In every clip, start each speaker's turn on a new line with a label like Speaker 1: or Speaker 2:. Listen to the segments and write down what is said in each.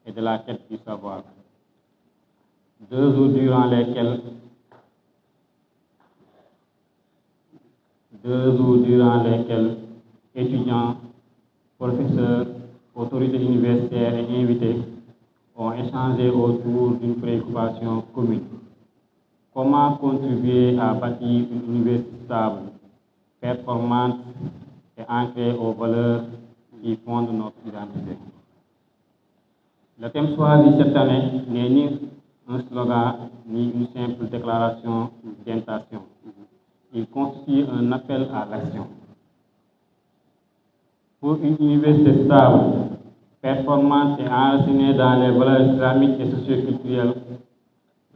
Speaker 1: et de la quête du savoir. 2 jours durant lesquels étudiants, professeurs, autorités universitaires et invités ont échangé autour d'une préoccupation commune. Comment contribuer à bâtir une université stable, performante et ancrée aux valeurs qui fondent notre identité? Le thème choisi cette année n'est ni un slogan ni une simple déclaration d'intention. Il constitue un appel à l'action. Pour une université stable, performante et enracinée dans les valeurs islamiques et socioculturelles,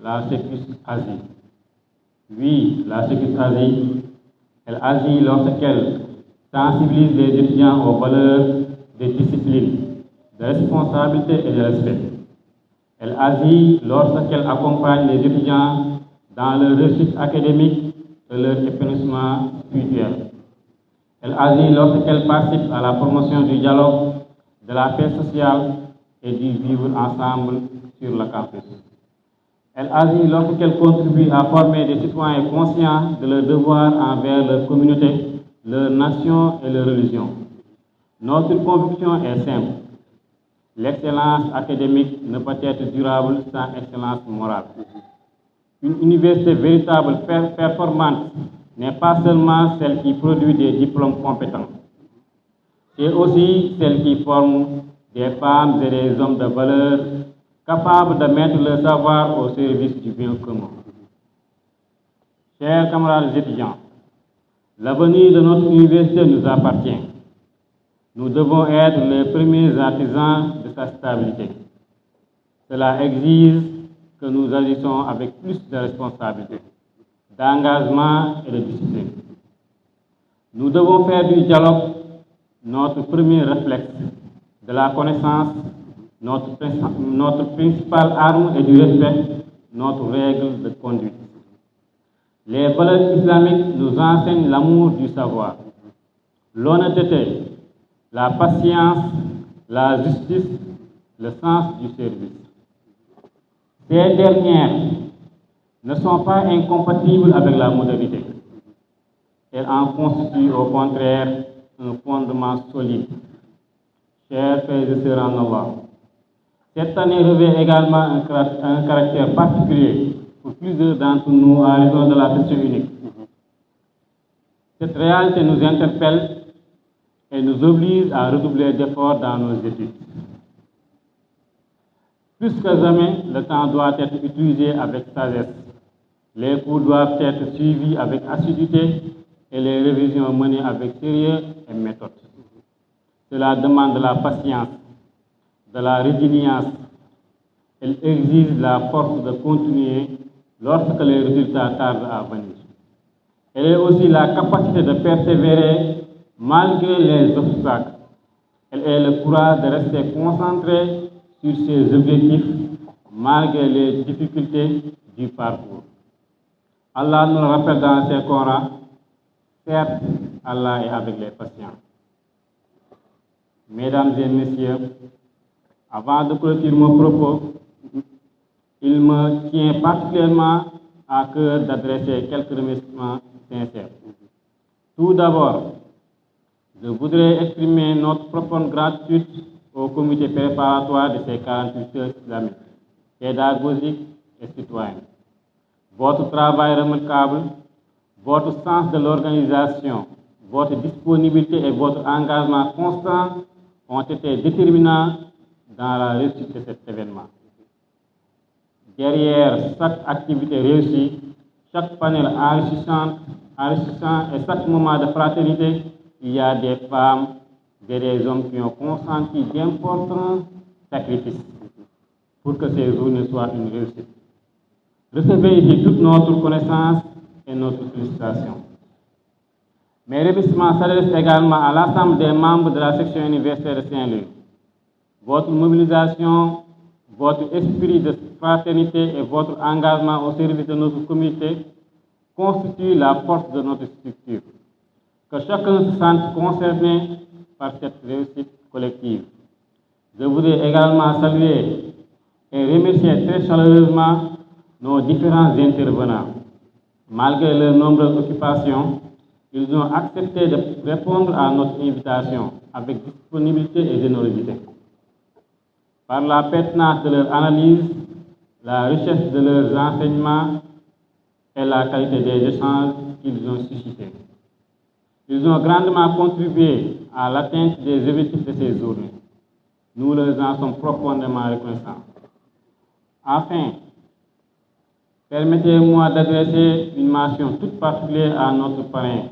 Speaker 1: la Sécus agit. Oui, la Sécus agit. Elle agit lorsqu'elle sensibilise les étudiants aux valeurs de discipline, de responsabilité et de respect. Elle agit lorsqu'elle accompagne les étudiants dans leur réussite académique et leur épanouissement spirituel. Elle agit lorsqu'elle participe à la promotion du dialogue, de la paix sociale et du vivre ensemble sur le campus. Elle agit lorsqu'elle contribue à former des citoyens conscients de leurs devoirs envers leur communauté, leur nation et leur religion. Notre conviction est simple. L'excellence académique ne peut être durable sans excellence morale. Une université véritable, performante, n'est pas seulement celle qui produit des diplômes compétents. C'est aussi celle qui forme des femmes et des hommes de valeur capables de mettre leur savoir au service du bien commun. Chers camarades étudiants, l'avenir de notre université nous appartient. Nous devons être les premiers artisans de sa stabilité. Cela exige que nous agissons avec plus de responsabilité, d'engagement et de discipline. Nous devons faire du dialogue notre premier réflexe, de la connaissance notre principale arme et du respect notre règle de conduite. Les valeurs islamiques nous enseignent l'amour du savoir, l'honnêteté, la patience, la justice, le sens du service. Ces dernières ne sont pas incompatibles avec la modernité. Elles en constituent au contraire un fondement solide. Chers frères et sœurs en Allah, cette année revêt également un caractère particulier pour plusieurs d'entre nous à raison de la session unique. Cette réalité nous interpelle et nous oblige à redoubler d'efforts dans nos études. Plus que jamais, le temps doit être utilisé avec sagesse. Les cours doivent être suivis avec assiduité et les révisions menées avec sérieux et méthode. Cela demande de la patience, de la résilience. Elle exige la force de continuer lorsque les résultats tardent à venir. Elle est aussi la capacité de persévérer malgré les obstacles. Elle est le courage de rester concentré sur ses objectifs malgré les difficultés du parcours. Allah nous le rappelle dans ses Corans, certes, Allah est avec les patients. Mesdames et messieurs, avant de clôturer mon propos, il me tient particulièrement à cœur d'adresser quelques remerciements sincères. Tout d'abord, je voudrais exprimer notre profonde gratitude au comité préparatoire de ces 48 heures islamiques, pédagogiques et citoyennes. Votre travail remarquable, votre sens de l'organisation, votre disponibilité et votre engagement constant ont été déterminants dans la réussite de cet événement. Derrière chaque activité réussie, chaque panel enrichissant et chaque moment de fraternité, il y a des femmes et des hommes qui ont consenti d'importants sacrifices pour que ces journées soient une réussite. Recevez ici toute notre reconnaissance et notre félicitation. Mes remerciements s'adressent également à l'ensemble des membres de la section universitaire de Saint-Louis. Votre mobilisation, votre esprit de fraternité et votre engagement au service de notre communauté constituent la force de notre structure. Que chacun se sente concerné par cette réussite collective. Je voudrais également saluer et remercier très chaleureusement nos différents intervenants. Malgré leurs nombreuses occupations, ils ont accepté de répondre à notre invitation avec disponibilité et générosité. Par la pertinence de leur analyse, la richesse de leurs enseignements et la qualité des échanges qu'ils ont suscités. Ils ont grandement contribué à l'atteinte des objectifs de ces journées. Nous leur en sommes profondément reconnaissants. Enfin, permettez-moi d'adresser une mention toute particulière à notre parrain.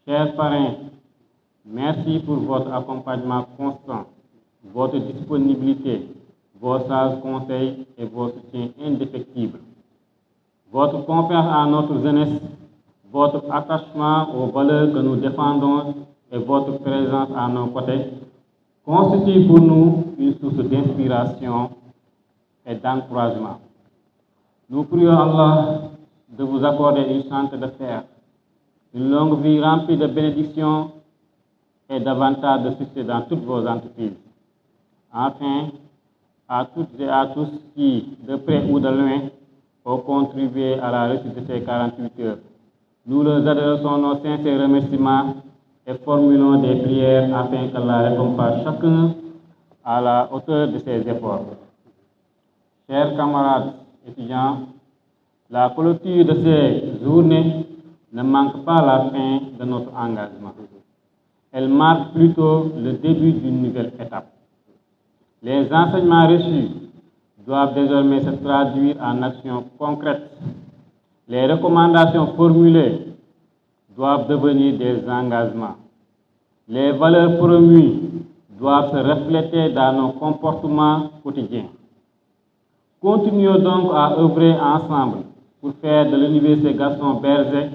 Speaker 1: Chers parrains, merci pour votre accompagnement constant, votre disponibilité, vos sages conseils et vos soutiens indéfectibles. Votre confiance en notre jeunesse, votre attachement aux valeurs que nous défendons et votre présence à nos côtés constituent pour nous une source d'inspiration et d'encouragement. Nous prions Allah de vous accorder une santé de fer, une longue vie remplie de bénédictions et davantage de succès dans toutes vos entreprises. Enfin, à toutes et à tous qui, de près ou de loin, ont contribué à la réussite de ces 48 heures, nous leur adressons nos sincères remerciements et formulons des prières afin qu'Allah récompense chacun à la hauteur de ses efforts. Chers camarades étudiants, la clôture de ces journées ne manque pas la fin de notre engagement. Elle marque plutôt le début d'une nouvelle étape. Les enseignements reçus doivent désormais se traduire en actions concrètes. Les recommandations formulées doivent devenir des engagements. Les valeurs promues doivent se refléter dans nos comportements quotidiens. Continuons donc à œuvrer ensemble pour faire de l'Université Gaston Berger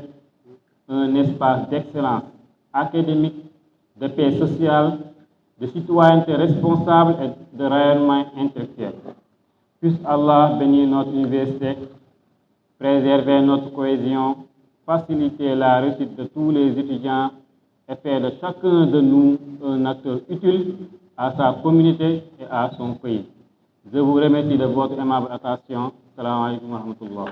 Speaker 1: un espace d'excellence académique, de paix sociale, de citoyenneté responsable et de rayonnement intellectuel. Puisse Allah bénir notre université, préserver notre cohésion, faciliter la réussite de tous les étudiants et faire de chacun de nous un acteur utile à sa communauté et à son pays. Je vous remercie de votre aimable attention. Salam alaikum wa rahmatullah.